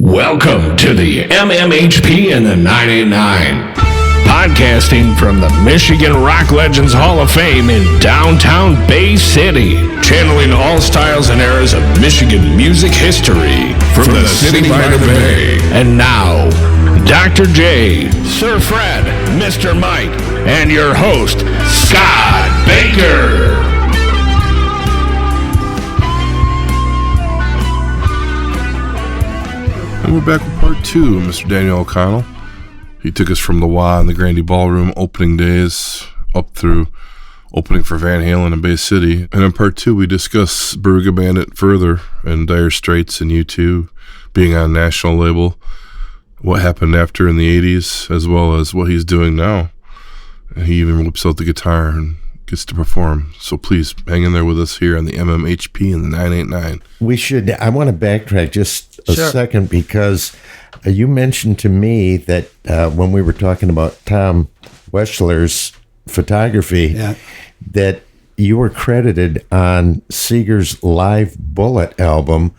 Welcome to the MMHP and the 989. Podcasting from the Michigan Rock Legends Hall of Fame in downtown Bay City. Channeling all styles and eras of Michigan music history. From the city by the bay. And now, Dr. J, Sir Fred, Mr. Mike, and your host, Scott Baker. And we're back with part two of Mr. Daniel O'Connell. He took us from the Y and the Grande Ballroom opening days up through opening for Van Halen in Bay City. And in part two, we discuss Barooga Bandit further and Dire Straits and U2 being on a national label, what happened after in the 80s, as well as what he's doing now. And he even whips out the guitar and gets to perform. So please hang in there with us here on the MMHP and the 989. I want to backtrack just a second because you mentioned to me that when we were talking about Tom Weschler's photography, that you were credited on Seger's Live Bullet album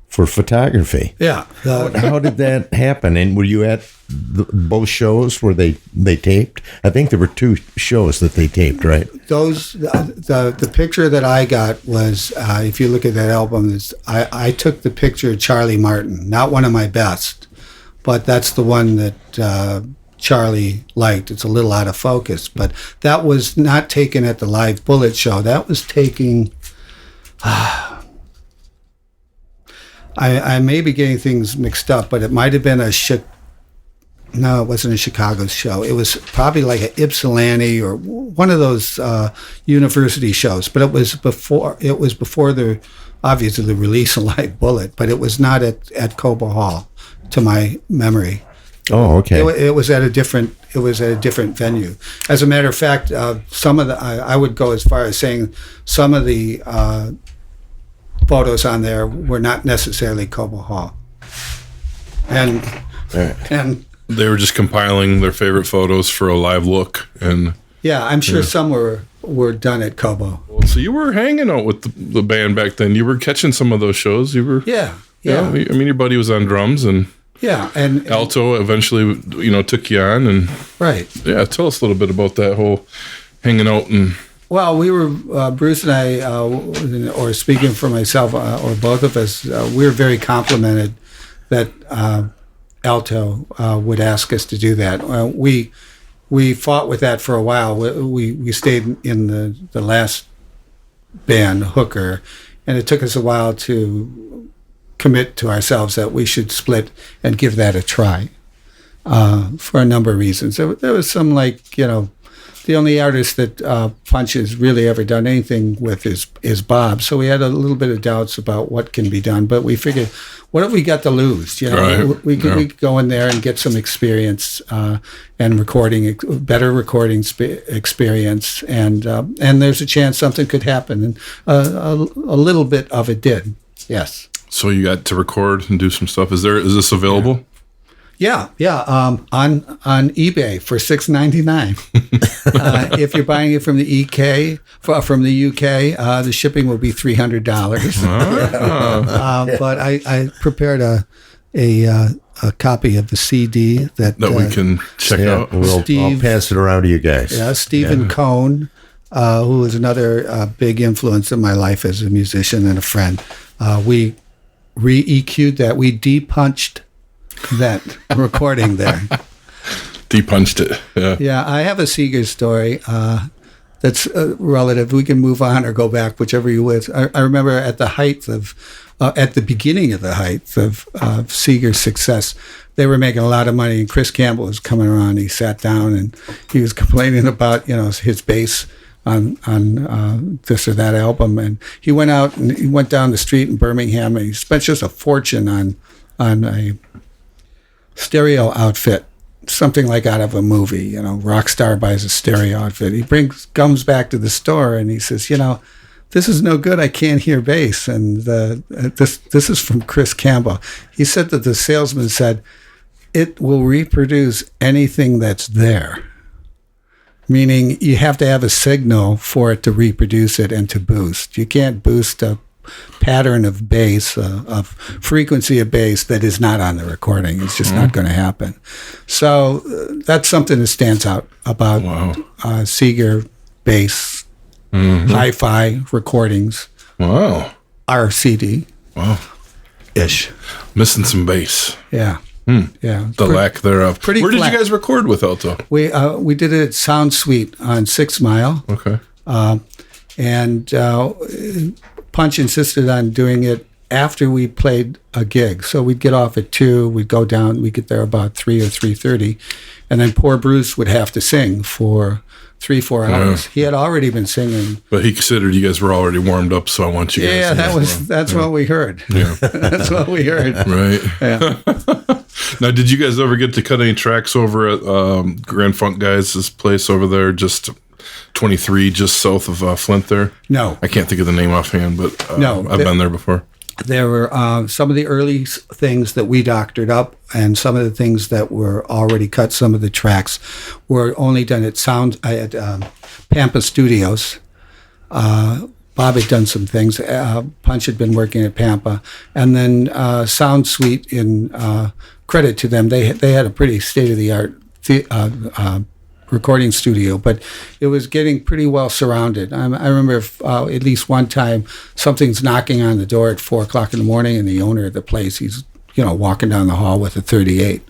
for photography. Yeah. How did that happen? And were you at both shows where they taped? I think there were two shows that they taped, right? The picture that I got was, if you look at that album, I took the picture of Charlie Martin, not one of my best, but that's the one that Charlie liked. It's a little out of focus, but that was not taken at the Live Bullet show. That was taking... I may be getting things mixed up, but it might have been no, it wasn't a Chicago show. It was probably like an Ypsilanti or one of those university shows. But it was before the obviously the release of Live Bullet, but it was not at Cobo Hall, to my memory. Oh, okay. It was at a different venue. As a matter of fact, I would go as far as saying some of the photos on there were not necessarily Cobo Hall, and they were just compiling their favorite photos for a live look. And yeah, I'm sure some were done at Cobo. Well, so you were hanging out with the band back then. You were catching some of those shows. You were yeah. I mean, your buddy was on drums and and Alto eventually took you on and right. Yeah, tell us a little bit about that whole hanging out and. Well, we were, Bruce and I, or speaking for myself, or both of us, we were very complimented that Alto would ask us to do that. We fought with that for a while. We stayed in the last band, Hooker, and it took us a while to commit to ourselves that we should split and give that a try for a number of reasons. There was some the only artist that Punch has really ever done anything with is Bob. So we had a little bit of doubts about what can be done, but we figured, what have we got to lose? Right. We could go in there and get some experience and better recording experience, and there's a chance something could happen, and a little bit of it did. Yes. So you got to record and do some stuff. Is this available? Yeah. On eBay for $6.99. If you're buying it from the UK, the shipping will be $300. But I prepared a copy of the CD that we can check out. I'll pass it around to you guys. Yeah, Stephen Cohn, who is another big influence in my life as a musician and a friend. We re-EQ'd that. We de-punched that recording there. De-punched it. Yeah, I have a Seger story that's relative. We can move on or go back, whichever you wish. I remember at the beginning of the height of Seger's success, they were making a lot of money, and Chris Campbell was coming around. He sat down and he was complaining about his bass on this or that album, and he went out and he went down the street in Birmingham and he spent just a fortune on a stereo outfit, something like out of a movie. Rock star buys a stereo outfit. He comes back to the store and he says, this is no good. I can't hear bass. And this is from Chris Campbell. He said that the salesman said, it will reproduce anything that's there. Meaning you have to have a signal for it to reproduce it and to boost. You can't boost a pattern of bass, of frequency of bass that is not on the recording. It's just not going to happen. So that's something that stands out about Seger bass, hi-fi recordings. Wow. RCD. Wow. Ish. Missing some bass. Yeah. Yeah. The lack thereof. Pretty Where did flat. you guys record with Alto? We did it at Sound Suite on 6 Mile. Okay. And Punch insisted on doing it after we played a gig. So we'd get off at 2, we'd go down, we'd get there about 3 or 3:30, and then poor Bruce would have to sing for 3-4 hours. He had already been singing. But he considered you guys were already warmed up, so I want you guys Yeah, to that's what we heard. Yeah. That's what we heard. Right. Yeah. Now, did you guys ever get to cut any tracks over at Grand Funk Guys' place over there, just 23, just south of Flint there? No. I can't think of the name offhand, but I've been there before. There were some of the early things that we doctored up, and some of the things that were already cut. Some of the tracks were only done at Pampa Studios. Bob had done some things. Punch had been working at Pampa, and then Sound Suite. In credit to them, they had a pretty state of the art recording studio, but it was getting pretty well surrounded. I remember at least one time something's knocking on the door at 4:00 in the morning, and the owner of the place, he's walking down the hall with a 38.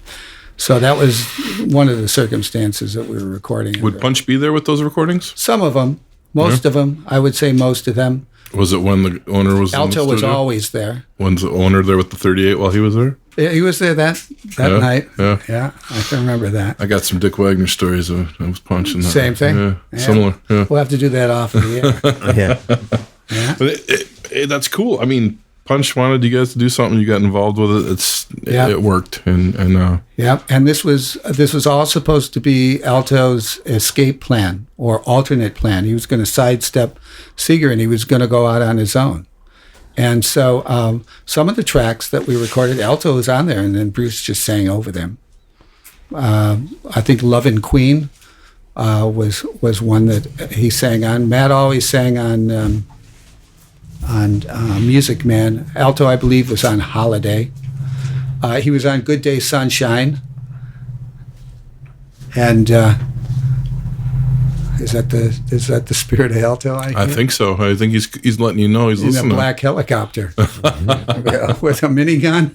So that was one of the circumstances that we were recording. Would Punch be there with those recordings? Some of them, most of them, I would say most of them. Was it when the owner was in the Alto was studio? always there. When's the owner there with the 38 while he was there? Yeah, he was there that night. Yeah. Yeah, I can remember that. I got some Dick Wagner stories. I was punching that. Same thing? Yeah, Yeah. similar. Yeah. We'll have to do that off of the air. Yeah. Yeah. But that's cool. I mean, Punch wanted you guys to do something. You got involved with it. It worked. And Yeah, and this was all supposed to be Alto's escape plan or alternate plan. He was going to sidestep Seger, and he was going to go out on his own. And so some of the tracks that we recorded, Alto was on there, and then Bruce just sang over them. I think "Lovin' Queen" was one that he sang on. Matt always sang on Music Man. Alto, I believe, was on "Holiday." He was on "Good Day Sunshine." And is that the spirit of Alto? I think so. I think he's letting you know he's in listening. a black helicopter with a minigun.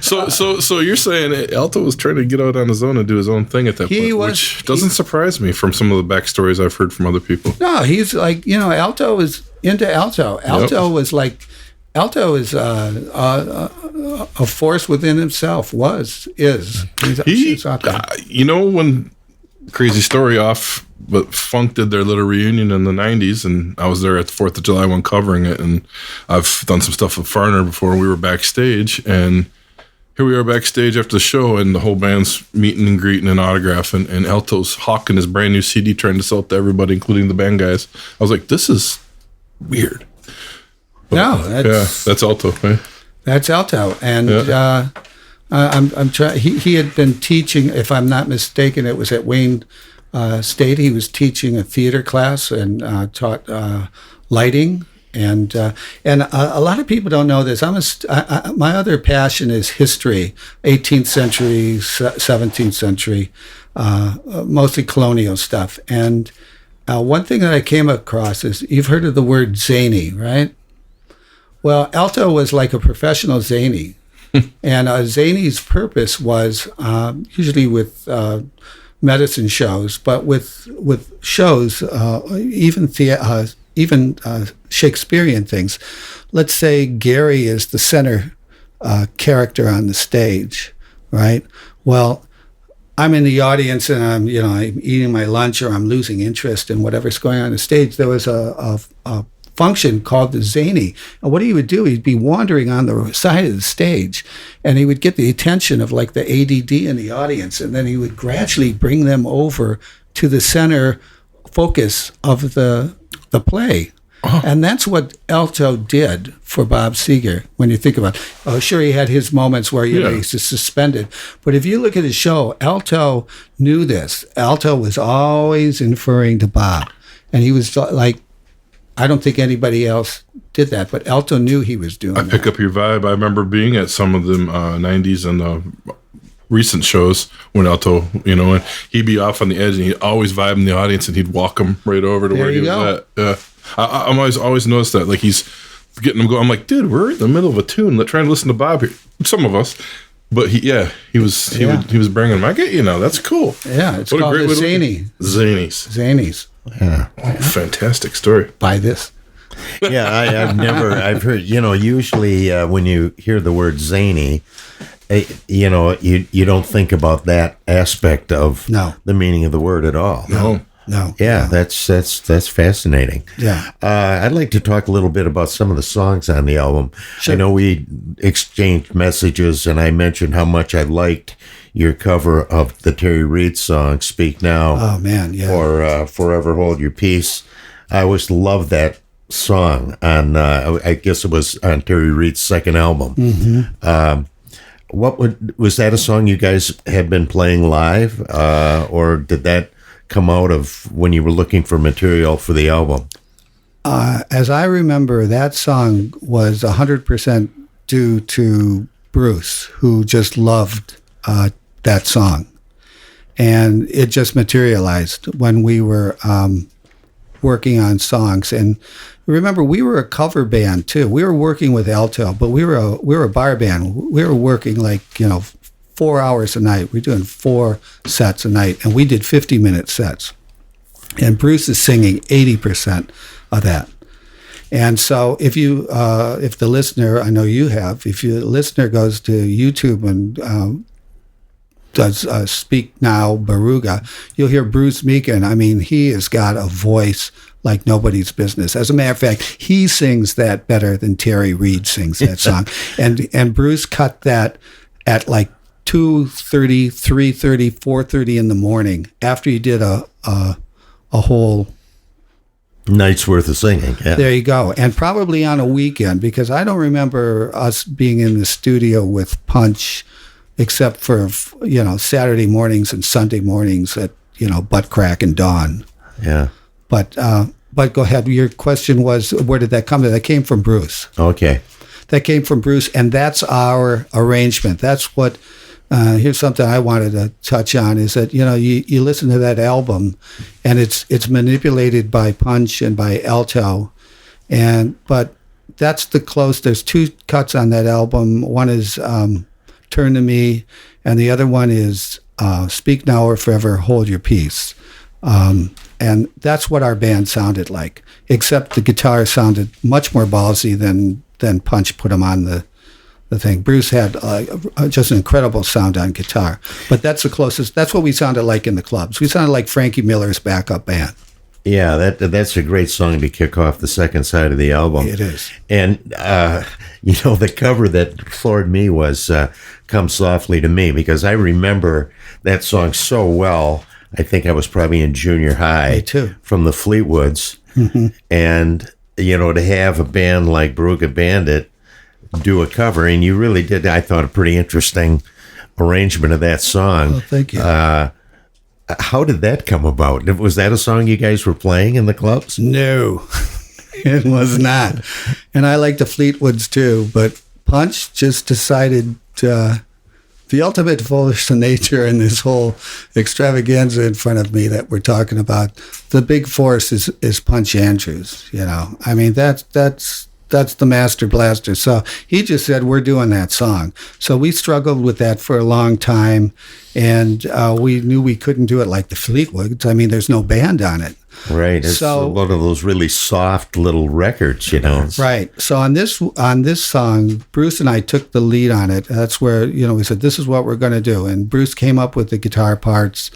So you're saying Alto was trying to get out on his own and do his own thing at that point, which doesn't surprise me from some of the backstories I've heard from other people. No, he's like, Alto is into Alto. Alto was like, Alto is a force within himself. Is. He's out there. When crazy story off, but Funk did their little reunion in the 90s, and I was there at the 4th of July one covering it, and I've done some stuff with Farner before. We were backstage, and here we are backstage after the show, and the whole band's meeting and greeting and autographing, and Alto's hawking his brand new CD trying to sell it to everybody, including the band guys. I was like, this is weird. But, that's Alto, right? That's Alto, and I'm trying. He had been teaching, if I'm not mistaken, it was at Wayne State. He was teaching a theater class and taught lighting, and a lot of people don't know this. My other passion is history, 18th century, 17th century, mostly colonial stuff. And one thing that I came across is, you've heard of the word zany, right? Well, Alto was like a professional zany. And Zany's purpose was usually with medicine shows, but with shows, even Shakespearean things. Let's say Gary is the center character on the stage, right? Well, I'm in the audience and I'm eating my lunch, or I'm losing interest in whatever's going on the stage. There was a function called the zany. And what he would do, he'd be wandering on the side of the stage, and he would get the attention of like the ADD in the audience, and then he would gradually bring them over to the center focus of the play. Oh. And that's what Alto did for Bob Seger, when you think about it. Oh, sure, he had his moments where he's just suspended. But if you look at his show, Alto knew this. Alto was always inferring to Bob. And he was like, I don't think anybody else did that, but Alto knew he was doing I pick up your vibe. I remember being at some of them 90s and recent shows when Alto, and he'd be off on the edge and he'd always vibe in the audience and he'd walk them right over to where he was at. I'm always noticed that. Like he's getting them going. I'm like, dude, we're in the middle of a tune. Trying to listen to Bob here. Some of us. But he was bringing them. I get that's cool. Yeah, it's called the Zanies. Yeah. Oh, fantastic story. Buy this. Yeah, I've heard, usually when you hear the word zany, you don't think about that aspect of the meaning of the word at all. No. Yeah, that's fascinating. Yeah. I'd like to talk a little bit about some of the songs on the album. Sure. I know we exchanged messages, and I mentioned how much I liked your cover of the Terry Reid song, Speak Now. Oh, man, yeah. Or Forever Hold Your Peace. I always loved that song on, I guess it was on Terry Reid's second album. Mm-hmm. Was that a song you guys had been playing live, or did that come out of when you were looking for material for the album? As I remember, that song was 100% due to Bruce, who just loved that song. And it just materialized when we were working on songs. And remember, we were a cover band too. We were working with Alto, but we were a bar band. We were working 4 hours a night. We're doing 4 sets a night, and we did 50-minute sets. And Bruce is singing 80% of that. And so if the listener, I know you have, if the listener goes to YouTube and does Speak Now Barooga, you'll hear Bruce Meakin. I mean, he has got a voice like nobody's business. As a matter of fact, he sings that better than Terry Reid sings that song. And Bruce cut that at 2:30, 3:30, 4:30 in the morning after he did a whole night's worth of singing. Yeah. There you go. And probably on a weekend, because I don't remember us being in the studio with Punch except for, Saturday mornings and Sunday mornings at, butt crack and dawn. Yeah. But go ahead. Your question was, where did that come from? That came from Bruce. Okay. That came from Bruce, and that's our arrangement. That's what, here's something I wanted to touch on, is that, you listen to that album, and it's manipulated by Punch and by Alto, but that's the close. There's 2 cuts on that album. One is Turn to Me, and the other one is Speak Now or Forever Hold Your Peace. And that's what our band sounded like, except the guitar sounded much more ballsy than Punch put him on the thing. Bruce had just an incredible sound on guitar. But that's the closest. That's what we sounded like in the clubs. We sounded like Frankie Miller's backup band. Yeah, that's a great song to kick off the second side of the album. It is. And, the cover that floored me was Come Softly to Me, because I remember that song so well. I think I was probably in junior high. Me too. From the Fleetwoods. Mm-hmm. And, to have a band like Barooga Bandit do a cover, and you really did, I thought, a pretty interesting arrangement of that song. Oh, thank you. How did that come about? Was that a song you guys were playing in the clubs? No, it was not. And I like the Fleetwoods too, but Punch just decided the ultimate force of nature and this whole extravaganza in front of me that we're talking about. The big force is Punch Andrews. I mean, that's the master blaster. So he just said, we're doing that song. So we struggled with that for a long time, and we knew we couldn't do it like the Fleetwoods. I mean, there's no band on it. Right. It's a lot of those really soft little records, Right. So on this song, Bruce and I took the lead on it. That's where, we said, this is what we're going to do. And Bruce came up with the guitar parts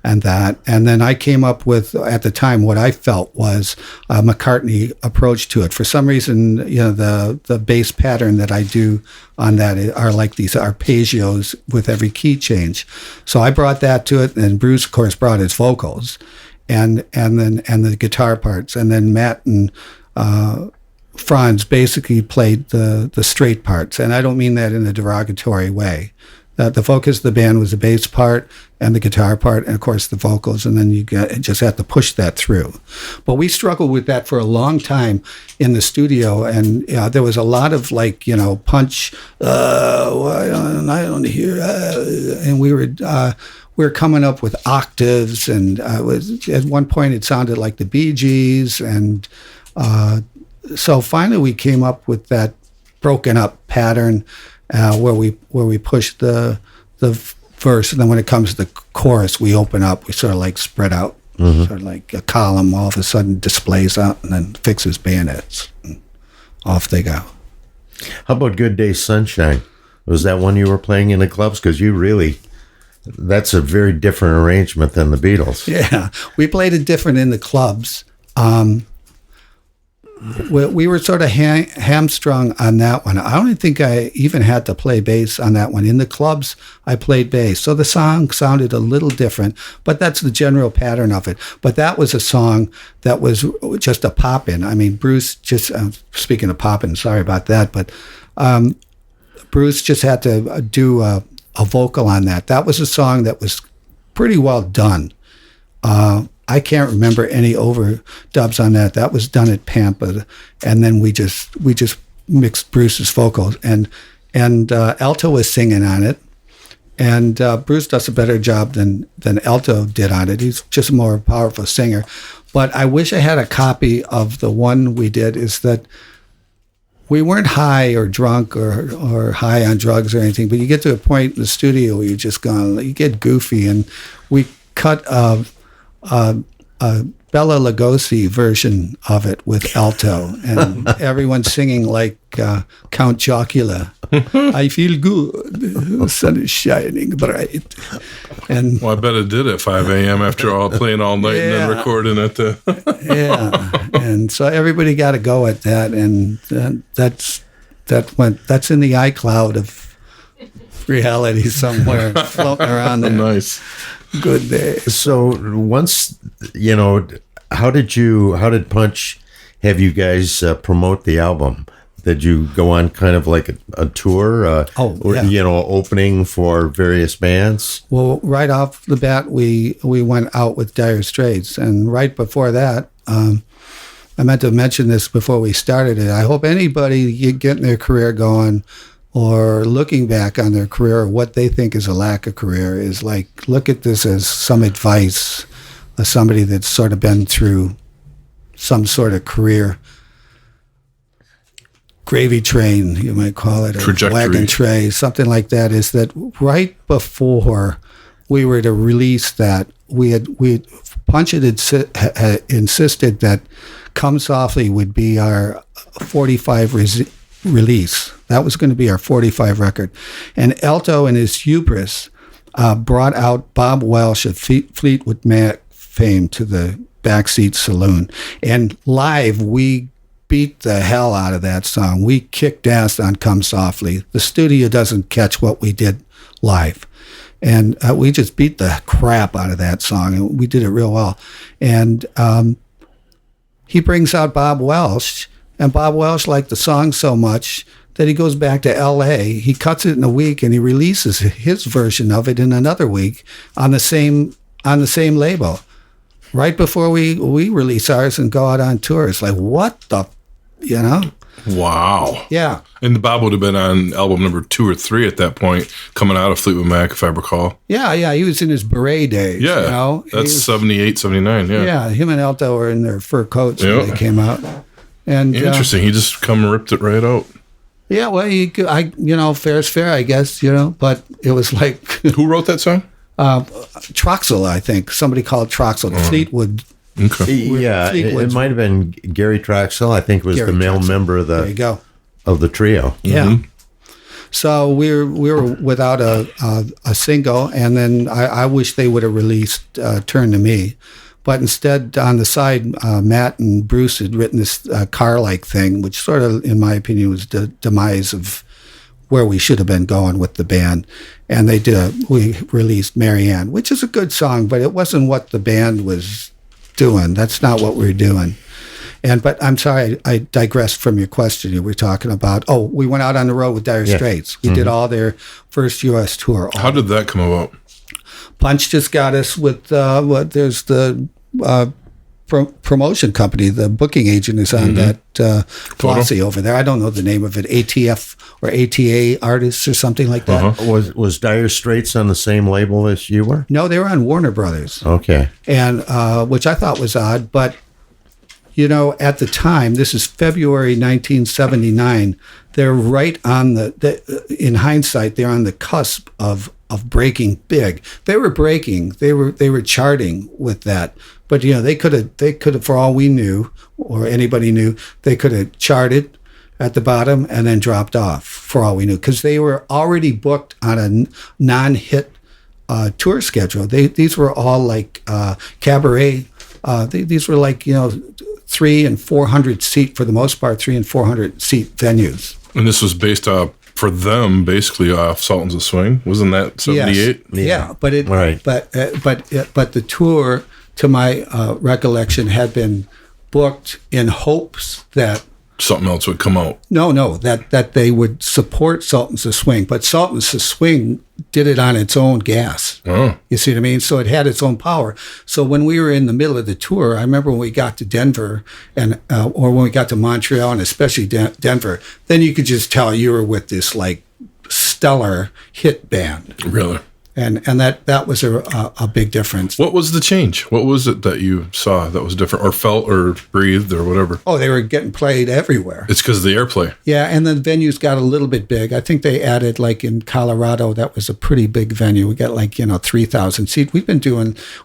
and that. And then I came up with, at the time, what I felt was a McCartney approach to it. For some reason, the bass pattern that I do on that are like these arpeggios with every key change. So I brought that to it. And Bruce, of course, brought his vocals. And the guitar parts, and then Matt and Franz basically played the straight parts, and I don't mean that in a derogatory way. The focus of the band was the bass part and the guitar part, and of course the vocals, and then you just have to push that through. But we struggled with that for a long time in the studio, and there was a lot of punch. I don't hear, and we were coming up with octaves, and at one point it sounded like the Bee Gees, and so finally we came up with that broken up pattern. Where we push the verse, and then when it comes to the chorus, we open up. We sort of like spread out, sort of like a column. All of a sudden, displays out, and then fixes bayonets. And off they go. How about Good Day Sunshine? Was that one you were playing in the clubs? Because that's a very different arrangement than the Beatles. Yeah, we played it different in the clubs. We were sort of hamstrung on that one. I don't think I even had to play bass on that one. In the clubs, I played bass. So the song sounded a little different, but that's the general pattern of it. But that was a song that was just a pop-in. I mean, Bruce speaking of pop-in, sorry about that, but Bruce just had to do a vocal on that. That was a song that was pretty well done. I can't remember any overdubs on that. That was done at Pampa, and then we just mixed Bruce's vocals, and Alto was singing on it, and Bruce does a better job than Alto did on it. He's just a more powerful singer. But I wish I had a copy of the one we did. Is that we weren't high or drunk or high on drugs or anything, but you get to a point in the studio where you get goofy, and we cut a Bela Lugosi version of it with alto, and everyone's singing like Count Chocula. I feel good, the sun is shining bright. And well, I bet it did at 5 a.m. after all playing all night and then recording it. Yeah, and so everybody got to go at that, and that's in the iCloud of reality somewhere, floating around there. Nice. Good day. So once, how did Punch have you guys promote the album? Did you go on kind of like a tour? Opening for various bands? Well, right off the bat, we went out with Dire Straits, and right before that, I meant to mention this before we started it. I hope anybody getting their career going or looking back on their career, or what they think is a lack of career, is like, look at this as some advice of somebody that's sort of been through some sort of career gravy train, you might call it, or trajectory, wagon tray, something like that. Is that right before we were to release that, Punch had insisted that Come Softly would be our 45 release. That was going to be our 45 record. And Alto, in his hubris, brought out Bob Welsh of Fleetwood Mac fame to the Backseat Saloon. And live, we beat the hell out of that song. We kicked ass on Come Softly. The studio doesn't catch what we did live. And we just beat the crap out of that song, and we did it real well. And he brings out Bob Welsh, and Bob Welsh liked the song so much that he goes back to L.A., he cuts it in a week, and he releases his version of it in another week on the same label, right before we release ours and go out on tour. It's like, what the, Wow. Yeah. And Bob would have been on album number 2 or 3 at that point, coming out of Fleetwood Mac, if I recall. Yeah, he was in his beret days. Yeah, that's 78, 79, yeah. Yeah, him and Alto were in their fur coats when they came out. And interesting, he just come and ripped it right out. Yeah, well, fair is fair, I guess, but it was like... Who wrote that song? Troxel, I think. Somebody called Troxel. Fleetwood. Okay. Yeah, it might have been Gary Troxel. I think was the male member of the trio. Yeah. Mm-hmm. So we were without a single, and then I wish they would have released Turn to Me. But instead, on the side, Matt and Bruce had written this car-like thing, which sort of, in my opinion, was the demise of where we should have been going with the band. And we released Marianne, which is a good song, but it wasn't what the band was doing. That's not what we were doing. But I'm sorry, I digressed from your question. You were talking about, we went out on the road with Dire Straits. We did all their first U.S. tour. How did that come about? Punch just got us with, there's the promotion company, the booking agent is on that glossy over there. I don't know the name of it, ATF or ATA Artists or something like that. Was Dire Straits on the same label as you were? No, they were on Warner Brothers. Okay. And which I thought was odd, but at the time, this is February 1979, they're right on in hindsight, they're on the cusp of breaking big. They were breaking, they were charting with that. But they could have, for all we knew, or anybody knew, they could have charted at the bottom and then dropped off, for all we knew, because they were already booked on a non-hit tour schedule. These were all like cabaret. These were like 300 and 400 seat, for the most part, 300 and 400 seat venues. And this was based for them, basically off Sultans of Swing. Wasn't that 78? Yes. Yeah, but the tour, to my recollection, had been booked in hopes that something else would come out. No, that they would support Sultans of Swing, but Sultans of Swing did it on its own gas. Oh. You see what I mean? So it had its own power. So when we were in the middle of the tour, I remember when we got to Denver or when we got to Montreal, and especially Denver, then you could just tell you were with this like stellar hit band. Really? And that was a big difference. What was the change? What was it that you saw that was different, or felt, or breathed, or whatever? Oh, they were getting played everywhere. It's because of the airplay. Yeah, and the venues got a little bit big. I think they added, like in Colorado, that was a pretty big venue. We got 3,000 seats.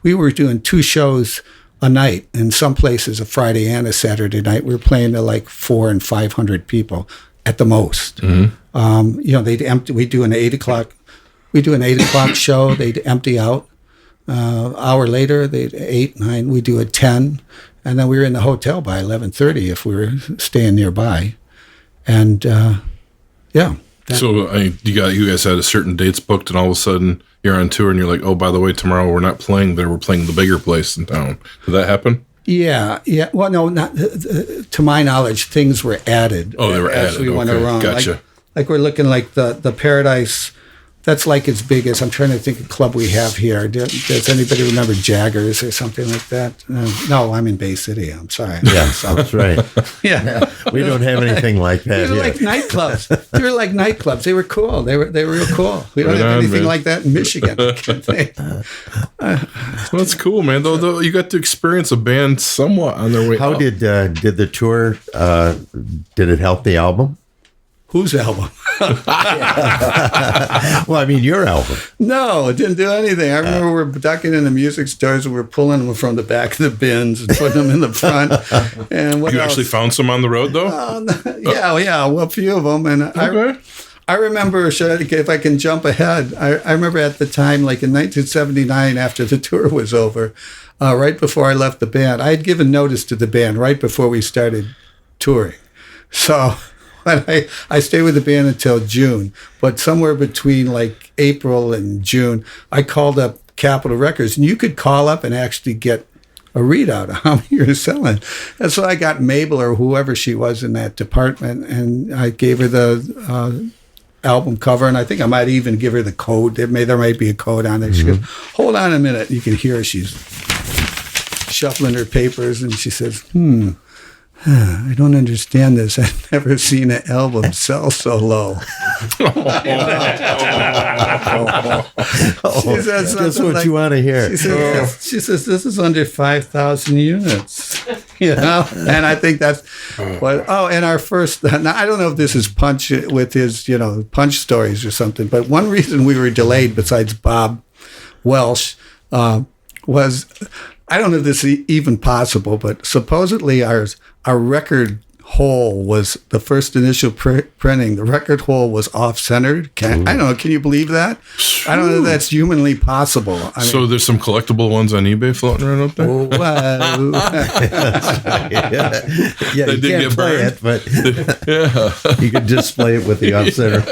We were doing 2 shows a night, in some places a Friday and a Saturday night. We were playing to like 400 and 500 people at the most. Mm-hmm. They'd empty. We do an 8 o'clock show. They'd empty out. Hour later, they'd 8, 9. We do a 10, and then we were in the hotel by 11:30 if we were staying nearby. And yeah. So you guys had a certain dates booked, and all of a sudden you're on tour, and you're like, oh, by the way, tomorrow we're not playing there. We're playing the bigger place in town. Did that happen? Yeah. Well, no, not to my knowledge. Things were added. Oh, they were added. As we went around. Gotcha. Like we're looking like the Paradise. That's like as big as, I'm trying to think of club we have here. Does anybody remember Jaggers or something like that? No, I'm in Bay City. I'm sorry. Yeah, that's right. Yeah. We don't have anything like that. They were like nightclubs. They were like nightclubs. They were cool. They were real cool. We don't have anything like that in Michigan. That's cool, man. Though you got to experience a band somewhat on their way How up. did the tour, did it help the album? Whose album? Well, I mean, your album. No, it didn't do anything. I remember we're ducking in the music stores and we're pulling them from the back of the bins and putting them in the front. And what you else? actually found some on the road, though? Yeah, well, a few of them. And okay. I remember, if I can jump ahead, I remember at the time, like in 1979, after the tour was over, right before I left the band, I had given notice to the band right before we started touring. So I stayed with the band until June, but somewhere between like April and June, I called up Capitol Records, and you could call up and actually get a readout of how many you're selling. And so I got Mabel, or whoever she was in that department, and I gave her the album cover, and I think I might even give her the code. There might be a code on there. She goes, hold on a minute. You can hear her. She's shuffling her papers, and she says, I don't understand this. I've never seen an album sell so low. She says that's what you want to hear. She says this is under 5,000 units. And I think that's what. Oh, and our first. Now I don't know if this is Punch with his Punch stories or something, but one reason we were delayed, besides Bob Welsh, was, I don't know if this is even possible, but supposedly our record hole was the first initial printing. The record hole was off-centered. I don't know. Can you believe that? I don't know if that's humanly possible. So there's some collectible ones on eBay floating around up there? Yeah, they you didn't can't get play burned? it, but you could display it with the off-center.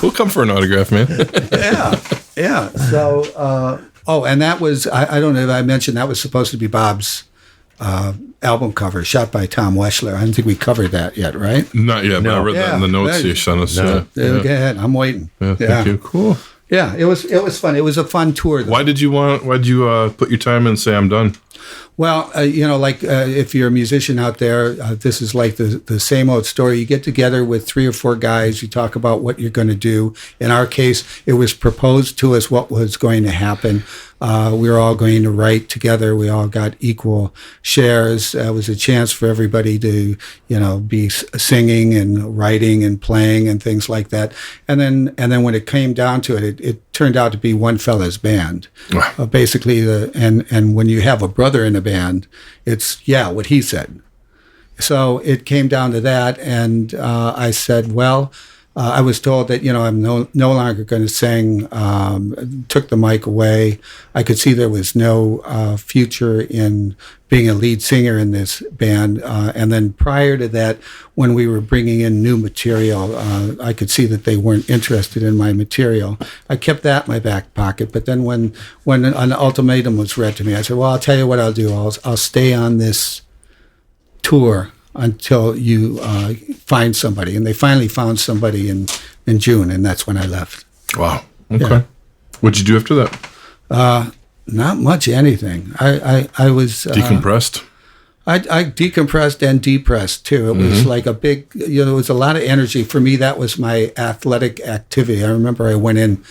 We'll come for an autograph, man. Yeah. So, and that was, I don't know if I mentioned, that was supposed to be Bob's album cover shot by Tom Weschler. I don't think we covered that yet, right? Not yet, but I read that in the notes Yeah. you sent us. No. Yeah. Go ahead. I'm waiting. Yeah, thank you. Cool. Yeah, it was fun. It was a fun tour, though. Why'd you put your time in and say I'm done? Well, if you're a musician out there, this is like the same old story. You get together with 3 or 4 guys. You talk about what you're going to do. In our case, it was proposed to us what was going to happen. We were all going to write together. We all got equal shares. It was a chance for everybody to, be singing and writing and playing and things like that. And then when it came down to it, it turned out to be one fella's band. Basically, and when you have a brother in a band, it's what he said. So it came down to that, and I said, well. I was told that, I'm no longer going to sing, took the mic away. I could see there was no future in being a lead singer in this band. And then prior to that, when we were bringing in new material, I could see that they weren't interested in my material. I kept that in my back pocket. But then when an ultimatum was read to me, I said, well, I'll tell you what I'll do. I'll stay on this tour until you find somebody. And they finally found somebody in June, and that's when I left. Wow. Okay. Yeah. What'd you do after that? Not much anything. I was... Decompressed? I decompressed and depressed, too. It was like a big... there was a lot of energy. For me, that was my athletic activity. I remember I went in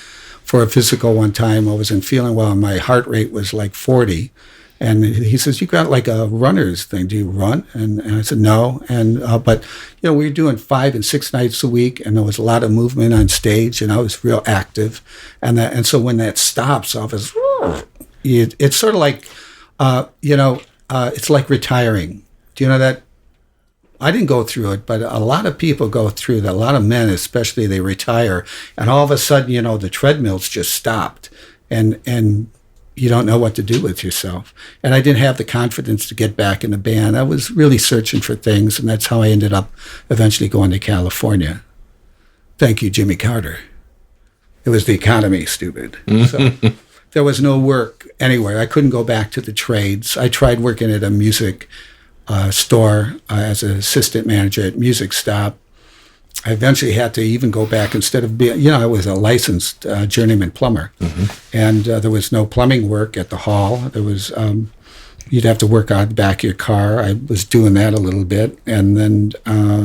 for a physical one time. I wasn't feeling well, and my heart rate was like 40. And he says, you got like a runner's thing. Do you run? And I said, no. And but, we were doing 5 and 6 nights a week, and there was a lot of movement on stage, and I was real active. And so when that stops, it's sort of like, it's like retiring. Do you know that? I didn't go through it, but a lot of people go through that. A lot of men, especially, they retire. And all of a sudden, the treadmill's just stopped. And you don't know what to do with yourself. And I didn't have the confidence to get back in the band. I was really searching for things, and that's how I ended up eventually going to California. Thank you, Jimmy Carter. It was the economy, stupid. So there was no work anywhere. I couldn't go back to the trades. I tried working at a music store as an assistant manager at Music Stop. I eventually had to even go back instead of being, I was a licensed journeyman plumber. And there was no plumbing work at the hall. There was, you'd have to work out the back of your car. I was doing that a little bit. And then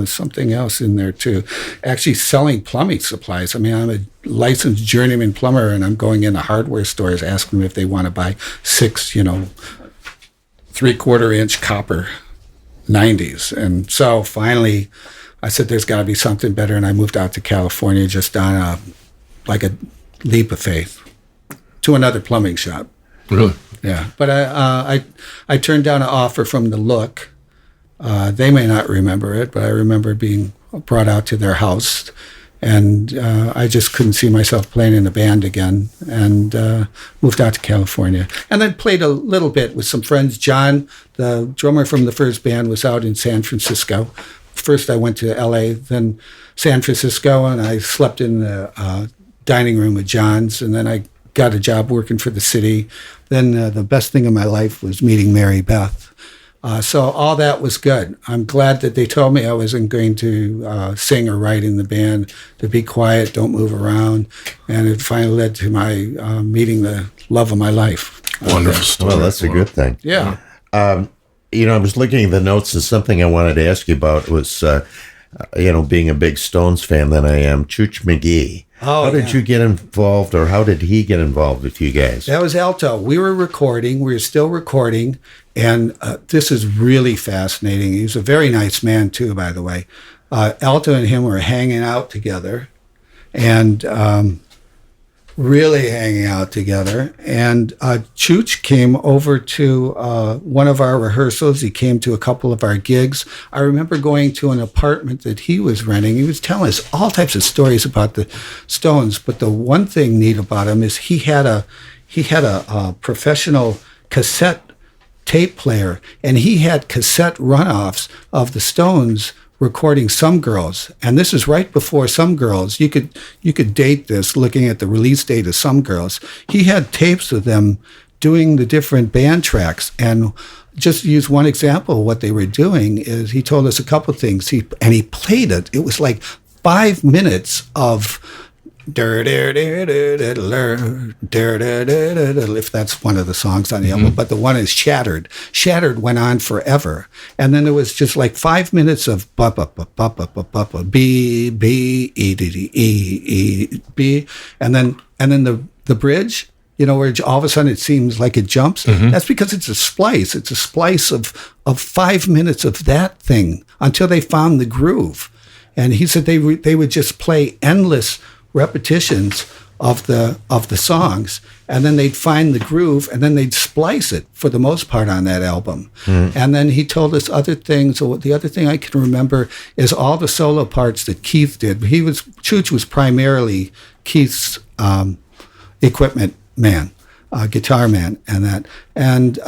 something else in there too. Actually selling plumbing supplies. I mean, I'm a licensed journeyman plumber, and I'm going into hardware stores asking them if they want to buy 6, 3/4-inch copper 90s. And so finally, I said, there's got to be something better, and I moved out to California just on a leap of faith to another plumbing shop. Really? Yeah. But I turned down an offer from The Look. They may not remember it, but I remember being brought out to their house, and I just couldn't see myself playing in a band again, and moved out to California. And then played a little bit with some friends. John, the drummer from the first band, was out in San Francisco. First I went to L.A., then San Francisco, and I slept in the dining room with John's, and then I got a job working for the city. Then the best thing in my life was meeting Mary Beth. So all that was good. I'm glad that they told me I wasn't going to sing or write in the band, to be quiet, don't move around, and it finally led to my meeting the love of my life. Wonderful story. Well, that's a good thing. Yeah. I was looking at the notes, and something I wanted to ask you about was, being a big Stones fan that I am, Chooch McGee. How did you get involved, or how did he get involved with you guys? That was Alto. We were recording. We were still recording, and this is really fascinating. He's a very nice man, too, by the way. Alto and him were hanging out together, and really hanging out together. And Chooch came over to one of our rehearsals. He came to a couple of our gigs. I remember going to an apartment that he was renting. He was telling us all types of stories about the Stones. But the one thing neat about him is he had a professional cassette tape player, and he had cassette runoffs of the Stones recording Some Girls, and this is right before Some Girls. You could date this looking at the release date of Some Girls. He had tapes of them doing the different band tracks, and just use one example of what they were doing is he told us a couple things. He played it. It was like 5 minutes of if that's one of the songs on the album, but the one is Shattered. Shattered went on forever. And then there was just like 5 minutes of B, B, E, D, D, E, B. And then the bridge, where all of a sudden it seems like it jumps. That's because it's a splice. It's a splice of 5 minutes of that thing until they found the groove. And he said they would just play endless repetitions of the songs, and then they'd find the groove, and then they'd splice it for the most part on that album. And then he told us other things. So the other thing I can remember is all the solo parts that Keith did. Chooch was primarily Keith's equipment man, guitar man, and that. And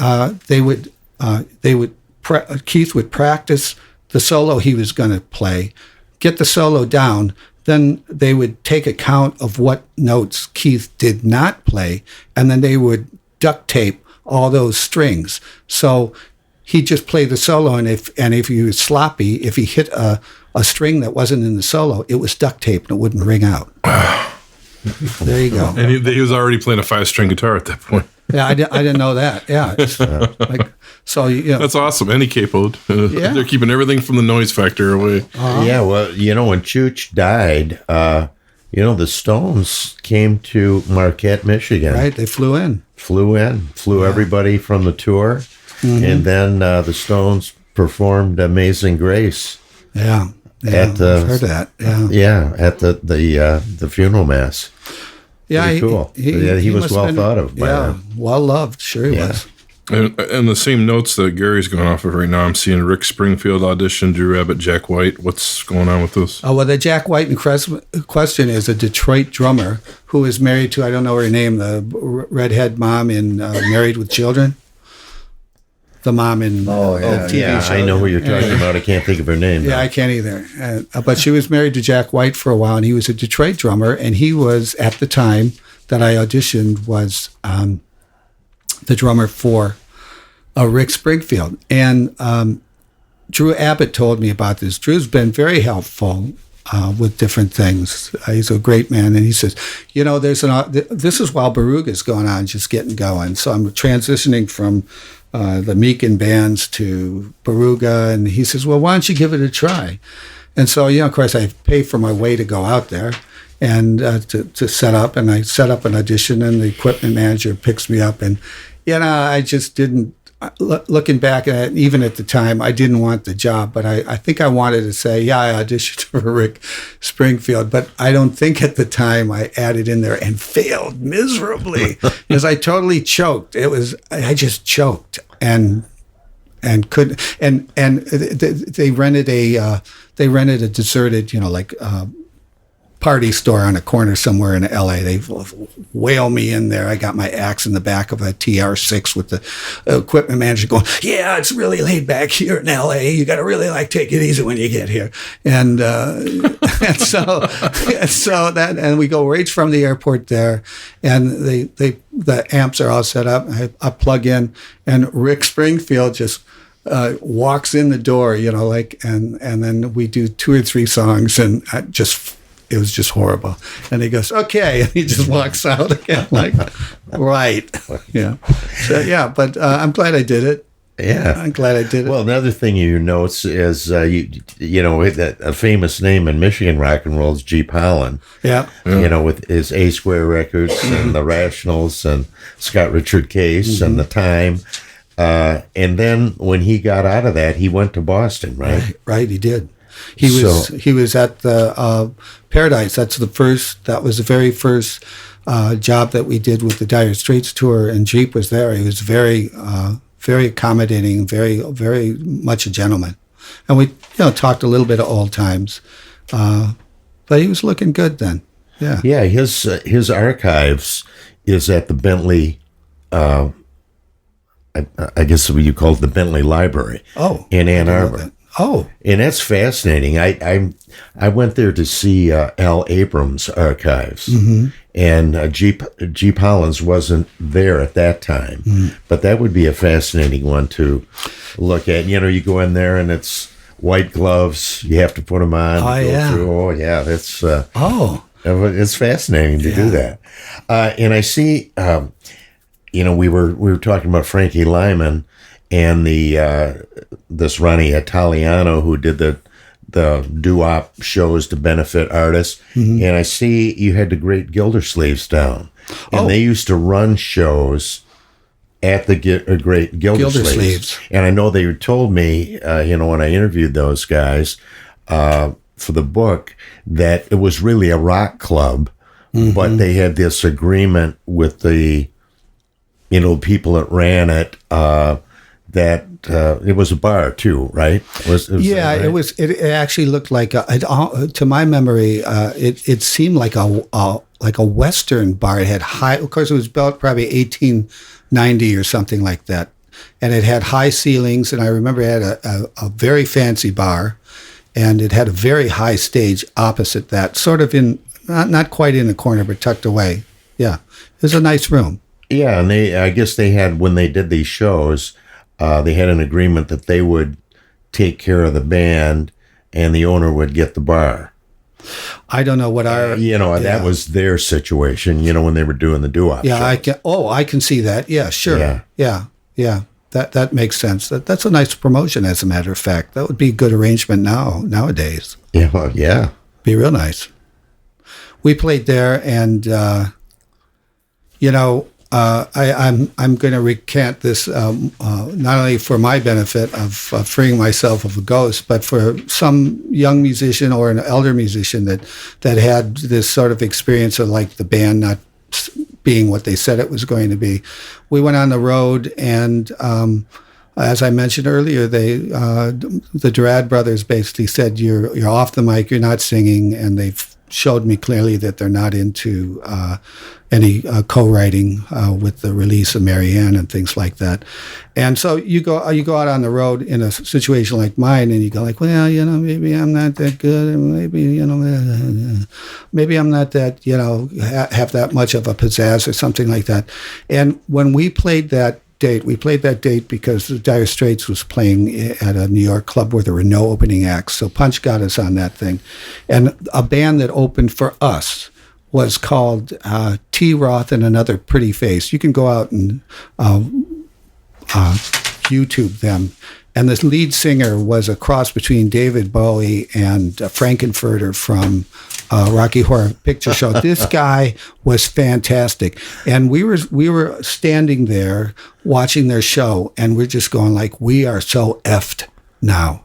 Keith would practice the solo he was going to play, get the solo down. Then they would take account of what notes Keith did not play, and then they would duct tape all those strings. So he'd just play the solo, and if he was sloppy, if he hit a string that wasn't in the solo, it was duct tape and it wouldn't ring out. There you go. And he was already playing a 5-string guitar at that point. Yeah, I didn't know that. Yeah, that's awesome. And he capoed. They're keeping everything from the noise factor away. Yeah, well, when Chooch died, the Stones came to Marquette, Michigan. Right, they flew everybody from the tour, and then the Stones performed "Amazing Grace." Yeah, I've heard that. At the funeral mass. Yeah, pretty cool. He was well thought of. Well loved. Sure he was. And the same notes that Gary's going off of right now, I'm seeing Rick Springfield audition, Drew Abbott, Jack White. What's going on with those? Oh, well, the Jack White in question is a Detroit drummer who is married to, I don't know her name, the redhead mom in Married with Children. The mom in TV show. I know who you're talking about. I can't think of her name. Yeah, I can't either. But she was married to Jack White for a while, and he was a Detroit drummer, and he was, at the time that I auditioned, was the drummer for Rick Springfield. And Drew Abbott told me about this. Drew's been very helpful with different things. He's a great man, and he says, this is while Barooga's going on, just getting going. So I'm transitioning from the Meekin bands to Barooga, and he says, well, why don't you give it a try? And so, of course, I pay for my way to go out there and to set up, and I set up an audition, and the equipment manager picks me up, and I just didn't. Looking back at it, even at the time, I didn't want the job, but I think I wanted to say, I auditioned for Rick Springfield, but I don't think at the time I added in there and failed miserably because I totally choked. I just choked and couldn't, and they rented a deserted, party store on a corner somewhere in LA. They whale me in there. I got my axe in the back of a TR6 with the equipment manager going, yeah, it's really laid back here in LA. You got to really take it easy when you get here. And so we go right from the airport there, and the amps are all set up. I plug in, and Rick Springfield just walks in the door, and then we do 2 or 3 songs, and it was just horrible. And he goes, okay. And he just walks out again, right. Yeah. So, but I'm glad I did it. Yeah. I'm glad I did it. Well, another thing you note is, a famous name in Michigan rock and roll is Jeep Holland. Yeah. With his A-Square records and the Rationals and Scott Richard Case and The Time. And then when he got out of that, he went to Boston, right? Right, he did. He was at the Paradise. That was the very first job that we did with the Dire Straits tour, and Jeep was there. He was very, very accommodating, very, very much a gentleman. And we, talked a little bit of old times, but he was looking good then. Yeah. Yeah, his archives is at the Bentley. I guess what you call it the Bentley Library. Oh, in Ann Arbor. Oh, and that's fascinating. I went there to see Al Abrams' archives, and Jeep Hollins wasn't there at that time. But that would be a fascinating one to look at. You know, you go in there and it's white gloves. You have to put them on. That's it's fascinating to do that. And I see, you know, we were talking about Frankie Lyman and this Ronnie Italiano who did the doo-wop shows to benefit artists. And I see you had the great Gildersleeves down. And they used to run shows at the great Gildersleeves. And I know they told me, you know, when I interviewed those guys for the book, that it was really a rock club, but they had this agreement with the, you know, people that ran it, that it was a bar too, right? It actually looked like to my memory, it seemed like a Western bar. It had high, of course, it was built probably 1890 or something like that, and it had high ceilings. And I remember it had a very fancy bar, and it had a very high stage opposite that, sort of in not quite in the corner, but tucked away. Yeah, it was a nice room. Yeah, and I guess they had, when they did these shows, they had an agreement that they would take care of the band and the owner would get the bar. I don't know what that was their situation, you know, when they were doing the doo-wop shows. I can see that. Yeah, sure. Yeah. That makes sense. That's a nice promotion, as a matter of fact. That would be a good arrangement nowadays. Yeah. Be real nice. We played there, and, you know, I'm going to recant this not only for my benefit of freeing myself of a ghost, but for some young musician or an elder musician that had this sort of experience of like the band not being what they said it was going to be. We went on the road, and as I mentioned earlier, the Durad brothers basically said, "You're off the mic, you're not singing," and they've showed me clearly that they're not into any co-writing with the release of Marianne and things like that. And so you go out on the road in a situation like mine, and you go like, well, you know, maybe I'm not that good, and maybe, you know, maybe I'm not that, you know, have that much of a pizzazz or something like that. And when we played that date because the Dire Straits was playing at a New York club where there were no opening acts. So Punch got us on that thing. And a band that opened for us was called T. Roth and Another Pretty Face. You can go out and YouTube them. And this lead singer was a cross between David Bowie and Frankenfurter from Rocky Horror Picture Show. This guy was fantastic. And we were standing there watching their show, and we're just going like, we are so effed now.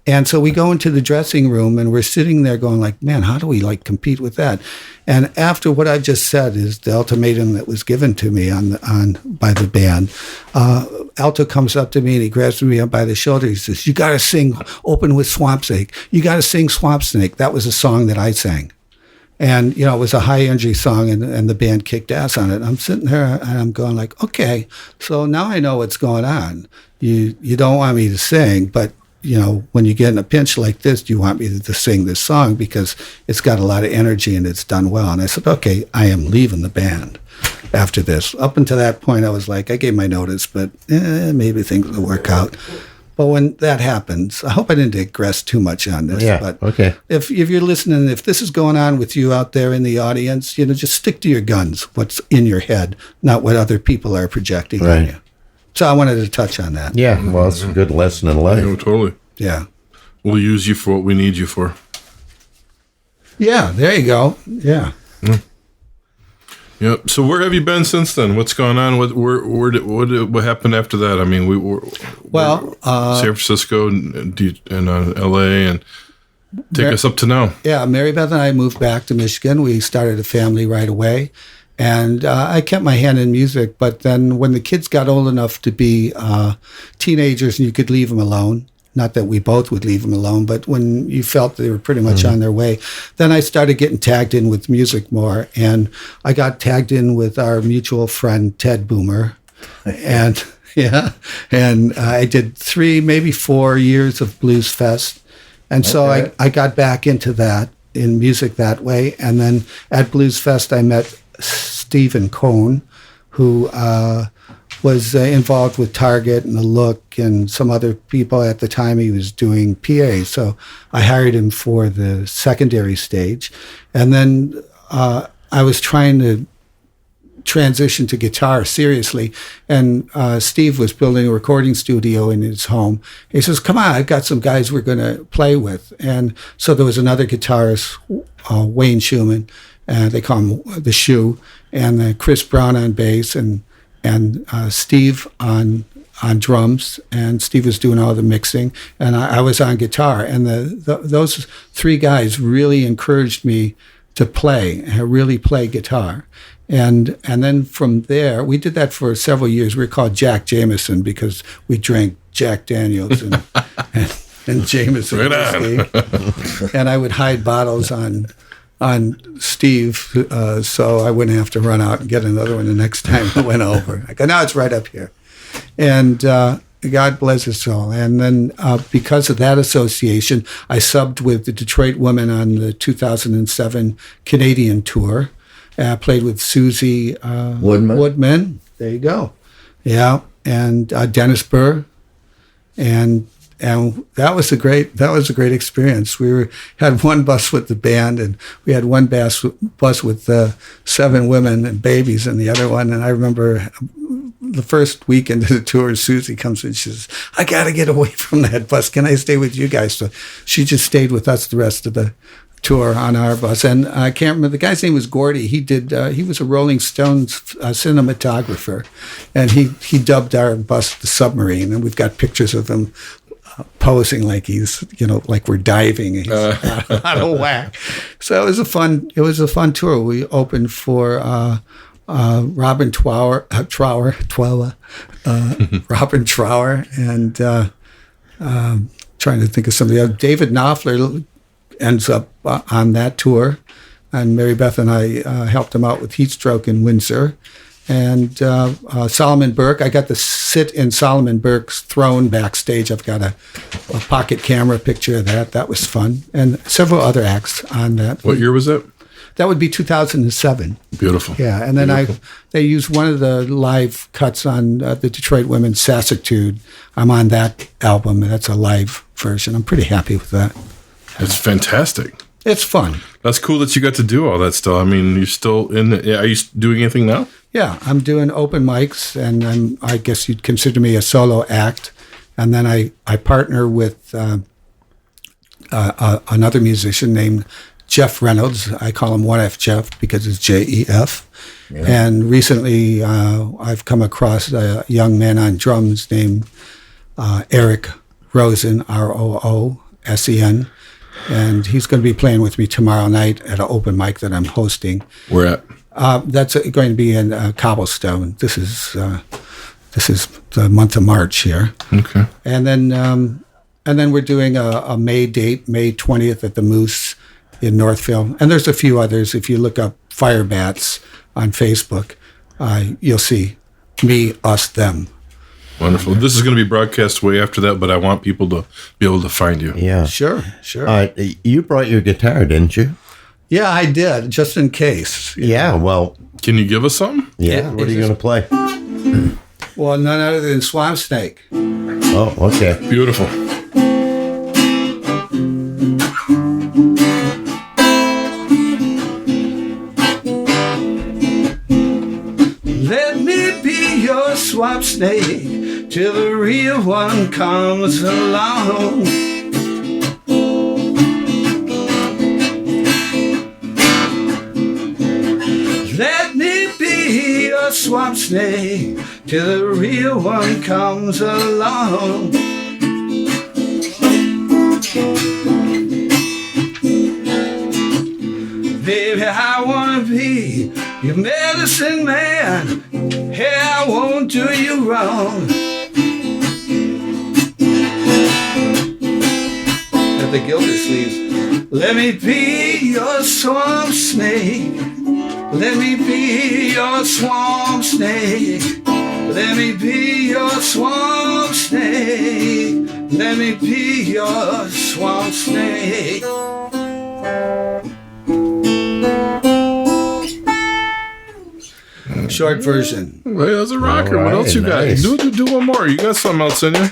And so we go into the dressing room, and we're sitting there going like, man, how do we like compete with that? And after what I've just said is the ultimatum that was given to me by the band, Alto comes up to me and he grabs me up by the shoulder. He says, "You got to sing Open with Swamp Snake. You got to sing Swamp Snake." That was a song that I sang. And, you know, it was a high energy song, and the band kicked ass on it. I'm sitting there and I'm going like, okay, so now I know what's going on. You don't want me to sing, but, you know, when you get in a pinch like this, you want me to sing this song because it's got a lot of energy and it's done well. And I said, okay, I am leaving the band after this. Up until that point, I was like, I gave my notice, but maybe things will work out. But when that happens, I hope I didn't digress too much on this. Yeah, but okay. If you're listening, if this is going on with you out there in the audience, you know, just stick to your guns, what's in your head, not what other people are projecting on you. So I wanted to touch on that. Yeah, well, it's a good lesson in life. Yeah, totally. Yeah. We'll use you for what we need you for. Yeah, there you go. Yeah. Yep. So where have you been since then? What's gone on? What happened after that? I mean, we were San Francisco and L.A. and take us up to now. Yeah, Mary Beth and I moved back to Michigan. We started a family right away, and I kept my hand in music. But then when the kids got old enough to be teenagers and you could leave them alone. Not that we both would leave them alone, but when you felt they were pretty much on their way, then I started getting tagged in with music more. And I got tagged in with our mutual friend, Ted Boomer. And I did 3, maybe 4 years of Blues Fest. And so I got back into that. in music that way. And then at Blues Fest, I met Stephen Cohn, who was involved with Target and The Look and some other people at the time. He was doing PA, so I hired him for the secondary stage. And then I was trying to transition to guitar seriously, and Steve was building a recording studio in his home. He says, come on, I've got some guys we're going to play with. And so there was another guitarist, Wayne Schumann, they call him the Shoe, and Chris Brown on bass, and Steve on drums, and Steve was doing all the mixing, and I was on guitar. And those three guys really encouraged me to really play guitar. And then from there, we did that for several years. We were called Jack Jameson because we drank Jack Daniels and Jameson whiskey. And I would hide bottles on Steve, so I wouldn't have to run out and get another one the next time I went over. I go, no, it's right up here. And God bless his soul. And then because of that association, I subbed with the Detroit Women on the 2007 Canadian tour. Played with Susie Woodman. There you go. Yeah, and Dennis Burr, and that was a great experience. We had one bus with the band, and we had one bus with 7 women and babies in the other one. And I remember the first weekend of the tour, Susie comes in and she says, I got to get away from that bus. Can I stay with you guys? So she just stayed with us the rest of the tour on our bus. And I can't remember, the guy's name was Gordy. He was a Rolling Stones cinematographer, and he dubbed our bus the Submarine, and we've got pictures of him posing like he's, like we're diving, and he's out of whack. So it was a fun tour. We opened for Robin Trower, Robin Trower, and trying to think of somebody else. David Knopfler ends up on that tour, and Mary Beth and I helped him out with Heatstroke in Windsor. And Solomon Burke, I got to sit in Solomon Burke's throne backstage. I've got a pocket camera picture of that. That was fun. And several other acts on that. What year was that? That would be 2007. Beautiful. Yeah, and then they used one of the live cuts on the Detroit Women's Sassitude. I'm on that album. That's a live version. I'm pretty happy with that. It's fantastic. It's fun. That's cool that you got to do all that stuff. I mean, you're still are you doing anything now? Yeah, I'm doing open mics, and I guess you'd consider me a solo act. And then I partner with another musician named Jeff Reynolds. I call him 1F Jeff because it's Jef. Yeah. And recently I've come across a young man on drums named Eric Rosen, Roosen. And he's going to be playing with me tomorrow night at an open mic that I'm hosting. Where at? That's going to be in Cobblestone. This is the month of March here. Okay. And then we're doing a May date, May 20th at the Moose in Northville. And there's a few others. If you look up Firebats on Facebook, you'll see me, us, them. Wonderful. This is going to be broadcast way after that, but I want people to be able to find you. Yeah. Sure. You brought your guitar, didn't you? Yeah, I did, just in case. Yeah, well. Can you give us something? Yeah, what are you going to play? Well, none other than Swamp Snake. Oh, okay. Beautiful. Let me be your swamp snake till the real one comes along. Let me be your swamp snake till the real one comes along. Baby, I wanna be your medicine man. Hey, I won't do you wrong. At the Gildersleeves. Let me be your swamp snake. Let me be your swamp snake. Let me be your swamp snake. Let me be your swamp snake. Short version. Well, that's a rocker. All What else you got? right, nice. Do one more. You got something else in you?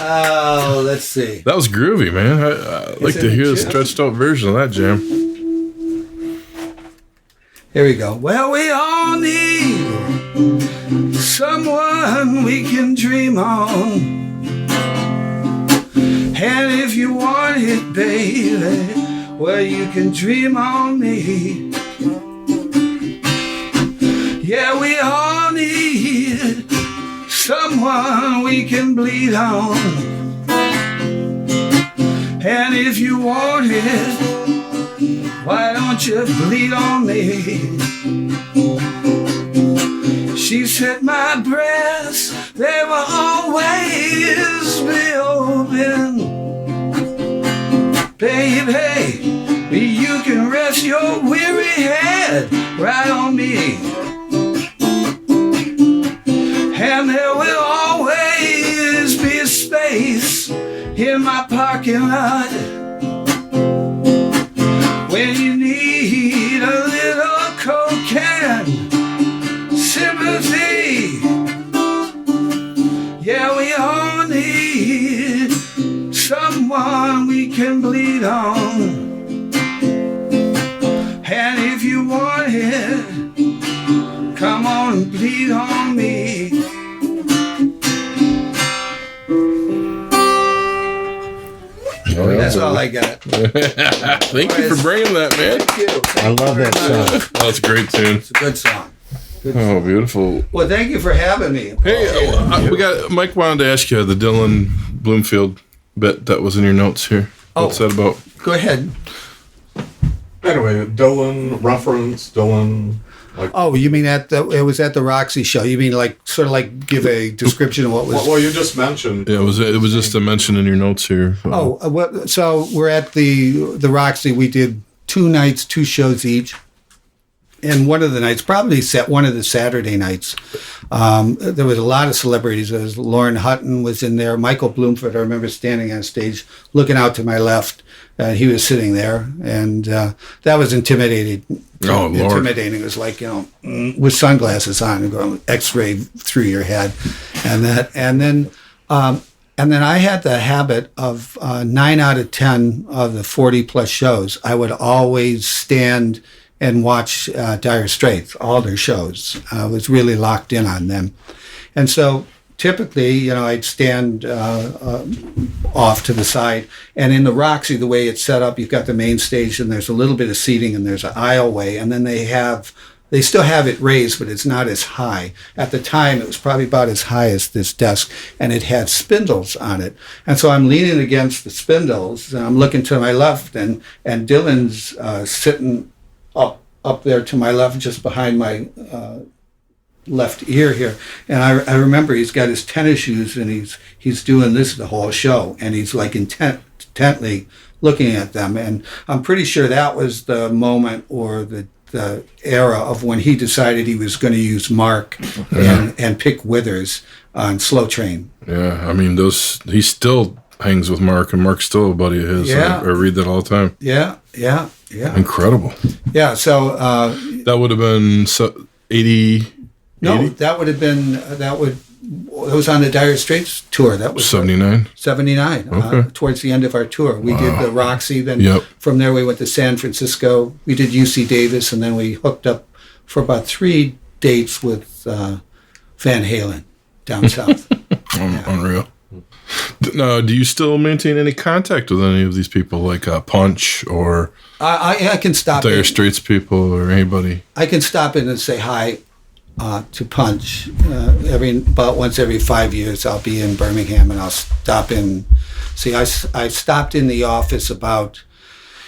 Oh, let's see. That was groovy, man. I'd like to hear the stretched out version of that jam. Here we go. Well, we all need someone we can dream on. And if you want it, baby, well, you can dream on me. Yeah, we all need someone we can bleed on. And if you want it, why don't you bleed on me? She said my breasts, they will always be open. Baby, you can rest your weary head right on me. And there will always be a space in my parking lot when you need a little coke and sympathy. Yeah, we all need someone we can bleed on. And if you want it, come on and bleed on me. That's all I got. Thank you for bringing that, man. Thank you. I love that song. Oh, that's a great tune. It's a good song. Oh, beautiful. Well, thank you for having me. Hey, we got Mike wanted to ask you the Dylan Bloomfield bit that was in your notes here. What's that about? Go ahead. Anyway, Dylan reference, Dylan. Like, Oh, you mean it was at the Roxy show? You mean like sort of like give a description of what was? well, you just mentioned. Yeah, it was just a mention in your notes here. So we're at the Roxy. We did 2 nights, 2 shows each. And one of the nights, probably one of the Saturday nights, there was a lot of celebrities. There was Lauren Hutton was in there. Michael Bloomfield, I remember standing on stage, looking out to my left. He was sitting there, and that was intimidating. Oh, Lord. Intimidating. It was like, with sunglasses on and going X-ray through your head, and then I had the habit of 9 out of 10 of the 40 plus shows, I would always stand and watch Dire Straits, all their shows. I was really locked in on them. And so typically, I'd stand off to the side. And in the Roxy, the way it's set up, you've got the main stage and there's a little bit of seating and there's an aisleway. And then they still have it raised, but it's not as high. At the time, it was probably about as high as this desk, and it had spindles on it. And so I'm leaning against the spindles, and I'm looking to my left, and Dylan's sitting up there to my left, just behind my left ear here. And I remember he's got his tennis shoes, and he's doing this the whole show, and he's like intently looking at them. And I'm pretty sure that was the moment or the era of when he decided he was going to use Mark and pick Withers on Slow Train. Yeah, I mean, he still hangs with Mark, and Mark's still a buddy of his. Yeah. I read that all the time. Yeah. Incredible. Yeah, so... that would have been 80... No, 80? that would have been... It was on the Dire Straits tour. That was 79? 79, Okay. towards the end of our tour. We did the Roxy, then Yep. from there we went to San Francisco. We did UC Davis, and then we hooked up for about 3 dates with Van Halen down south. Unreal. Now, do you still maintain any contact with any of these people, like Punch or I can stop Dire in. Straits people or anybody? I can stop in and say hi to Punch. About once every 5 years, I'll be in Birmingham, and I'll stop in. See, I stopped in the office about...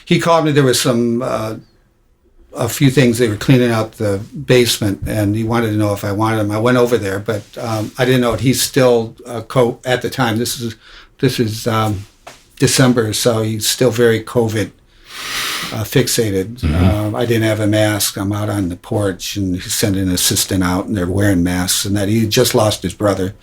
He called me. There was a few things. They were cleaning out the basement, and he wanted to know if I wanted them. I went over there, but I didn't know it. He's still at the time. This is December, so he's still very COVID fixated. I didn't have a mask. I'm out on the porch, and he sent an assistant out, and they're wearing masks, and that he had just lost his brother.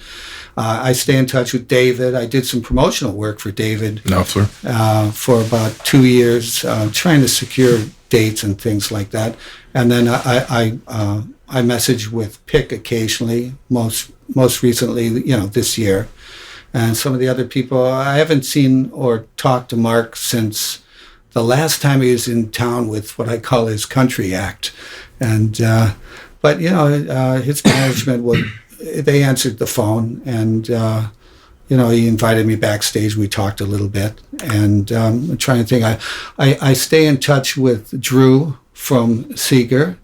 I stay in touch with David. I did some promotional work for David for about 2 years, trying to secure dates and things like that. And then I message with Pick occasionally, most recently, this year. And some of the other people, I haven't seen or talked to Mark since the last time he was in town with what I call his country act. And but his management they answered the phone, and he invited me backstage. We talked a little bit, and I'm trying to think. I stay in touch with Drew from Seger.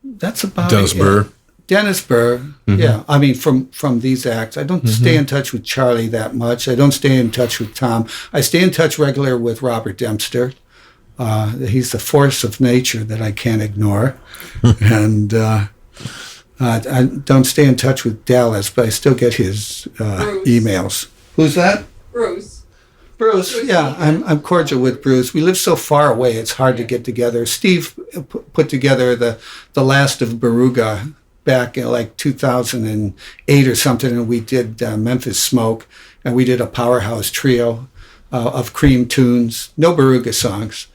That's about Dennis Burr. Dennis Burr, yeah. I mean, from these acts. I don't stay in touch with Charlie that much. I don't stay in touch with Tom. I stay in touch regular with Robert Dempster. He's the force of nature that I can't ignore. And I don't stay in touch with Dallas, but I still get his emails. Who's that? Bruce, yeah. I'm cordial with Bruce. We live so far away, it's hard to get together. Steve put together the last of Barooga back in like 2008 or something, and we did Memphis Smoke, and we did a powerhouse trio of Cream tunes, no Barooga songs,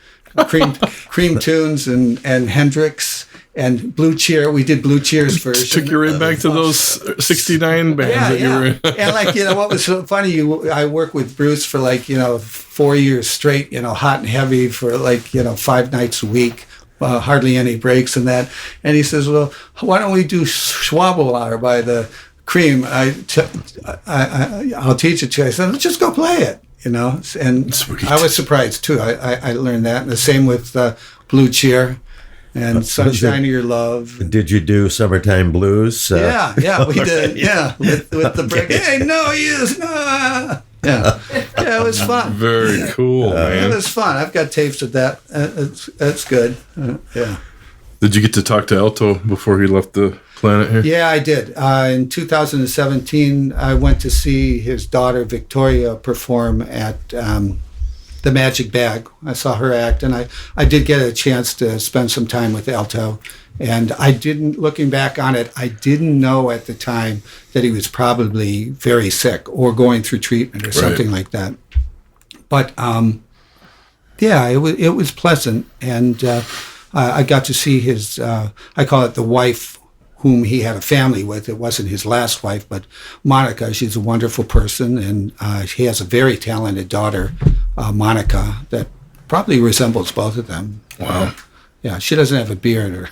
Cream tunes and Hendrix and Blue Cheer. We did Blue Cheer's version. Took you right back to those 69 bands that you were in. And what was so funny, I worked with Bruce for 4 years straight, hot and heavy for 5 nights a week. Hardly any breaks and that. And he says, well, why don't we do Schwabblewater by the Cream? I'll teach it to you. I said, let's just go play it, And Sweet. I was surprised, too. I learned that. And the same with Blue Cheer and Sunshine of Your Love. Did you do Summertime Blues? Yeah, we did. Yeah, with the break. Hey, no use, no. Yeah, it was fun. Very cool, man. It was fun. I've got tapes of that. That's good. Yeah. Did you get to talk to Alto before he left the planet here? Yeah, I did. In 2017, I went to see his daughter Victoria perform at the Magic Bag. I saw her act, and I did get a chance to spend some time with Alto. And looking back on it, I didn't know at the time that he was probably very sick or going through treatment or something like that. But it was pleasant, and I got to see his. I call it the wife, whom he had a family with. It wasn't his last wife, but Monica. She's a wonderful person, and he has a very talented daughter, Monica, that probably resembles both of them. Wow. Yeah, she doesn't have a beard or.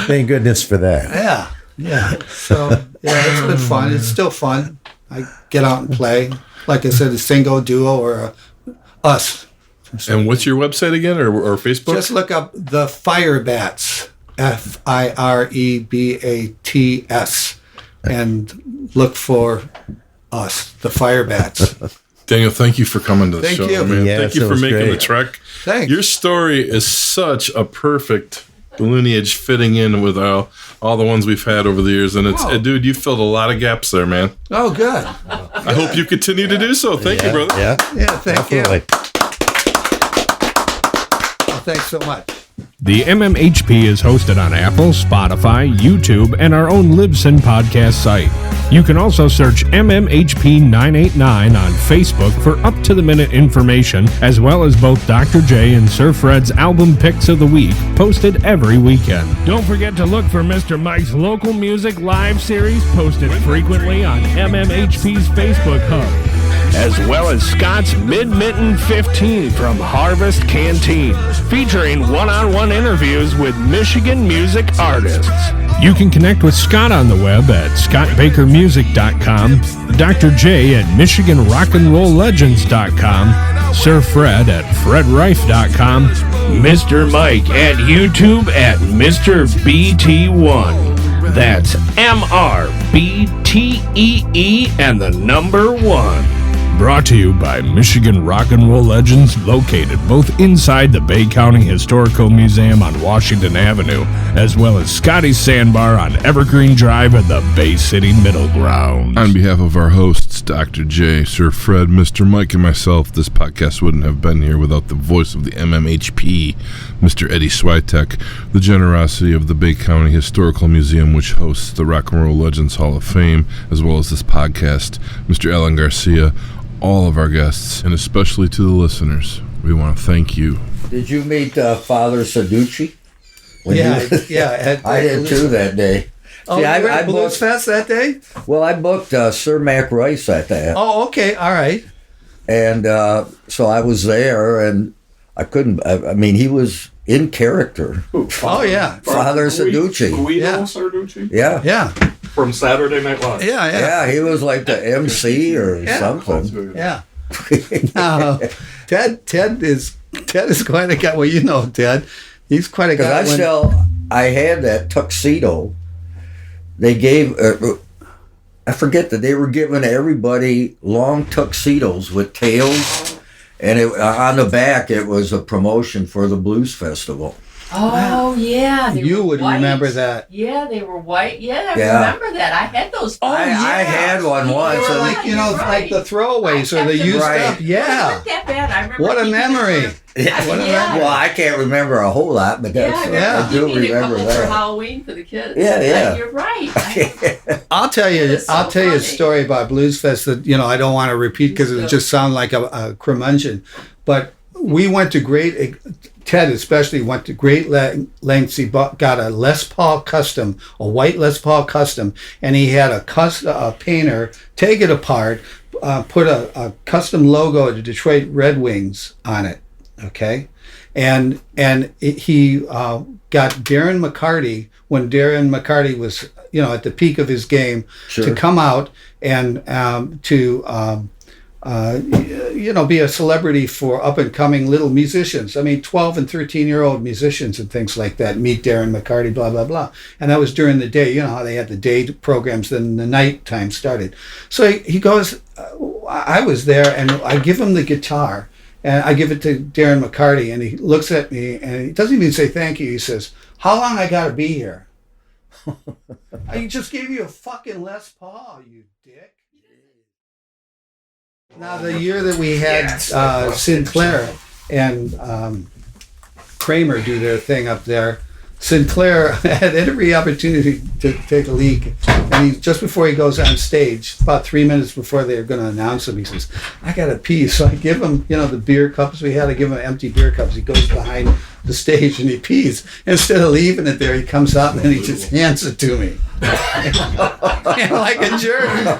Thank goodness for that. Yeah. So it's been fun. It's still fun. I get out and play. Like I said, a single, duo, or us. And what's your website again, or Facebook? Just look up the Firebats, Firebats, and look for us, the Firebats. Daniel, thank you for coming to the show. Thank you. Man. Yes, thank you for making the trek. Thanks. Your story is such a perfect lineage fitting in with all the ones we've had over the years. And it's, dude, you filled a lot of gaps there, man. Oh, good. I hope you continue to do so. Thank you, brother. Yeah, Thank definitely. you. Well, thanks so much. The MMHP is hosted on Apple, Spotify, YouTube, and our own Libsyn podcast site. You can also search MMHP 989 on Facebook for up-to-the-minute information, as well as both Dr. J and Sir Fred's album picks of the week, posted every weekend. Don't forget to look for Mr. Mike's local music live series, posted frequently on MMHP's Facebook hub, as well as Scott's Mid-Mitten 15 from Harvest Canteen, featuring one-on-one interviews with Michigan music artists. You can connect with Scott on the web at scottbakermusic.com, Dr. J at michiganrockandrolllegends.com, Sir Fred at fredrife.com, Mr. Mike at YouTube at Mr. BT1. That's MRBTEE and the number 1. Brought to you by Michigan Rock and Roll Legends, located both inside the Bay County Historical Museum on Washington Avenue, as well as Scotty's Sandbar on Evergreen Drive at the Bay City Middle Grounds. On behalf of our hosts, Dr. J, Sir Fred, Mr. Mike, and myself, this podcast wouldn't have been here without the voice of the MMHP, Mr. Eddie Switek, the generosity of the Bay County Historical Museum, which hosts the Rock and Roll Legends Hall of Fame, as well as this podcast, Mr. Alan Garcia, all of our guests, and especially to the listeners. We want to thank you. Did you meet Father Saducci? Yeah. I did too that day. Oh, you were at Blues Fest that day? Well, I booked Sir Mac Rice at that. Oh, okay. All right. And so I was there, and I couldn't, I mean, he was in character. Oh, yeah. Father Saducci. Guido Sarducci? Yeah. Yeah. From Saturday Night Live. Yeah. Yeah, he was like the MC or something. Yeah. Ted is quite a guy. Well, you know Ted. He's quite a guy. Because I had that tuxedo. They gave, I forget that they were giving everybody long tuxedos with tails. And on the back, it was a promotion for the Blues Festival. Oh, yeah. They You were would white. remember that. Yeah, they were white. Yeah, I Yeah. remember that. I had those. I had one once. They were and- like, like the throwaways or the used Right. stuff. Yeah. Wasn't that bad. I remember. What a keeping memory. it for- What a Yeah. Well, I can't remember a whole lot, but Yeah, that's Yeah. I do keeping a remember couple for that. Halloween for the kids. Yeah. You're right. I'll tell you That's so a funny. story about Blues Fest that I don't want to repeat because it would just sound like a curmudgeon. But we went to Ted especially went to great lengths. He got a Les Paul Custom, a white Les Paul Custom, and he had a painter take it apart, put a custom logo of the Detroit Red Wings on it. Okay, and he got Darren McCarty when Darren McCarty was at the peak of his game to come out and be a celebrity for up and coming little musicians. I mean, 12 and 13-year-old musicians and things like that. Meet Darren McCarty, blah, blah, blah. And that was during the day. You know how they had the day programs, then the night time started. So he goes, I was there, and I give him the guitar, and I give it to Darren McCarty, and he looks at me, and he doesn't even say thank you. He says, how long I got to be here? I just gave you a fucking Les Paul, you dick. Now, the year that we had Sinclair and Kramer do their thing up there, Sinclair had every opportunity to take a leak. And just before he goes on stage, about 3 minutes before they're going to announce him, he says, I got to pee. So I give him, the beer cups we had. I give him empty beer cups. He goes behind the stage and he pees. Instead of leaving it there, he comes out and he just hands it to me. Like a jerk.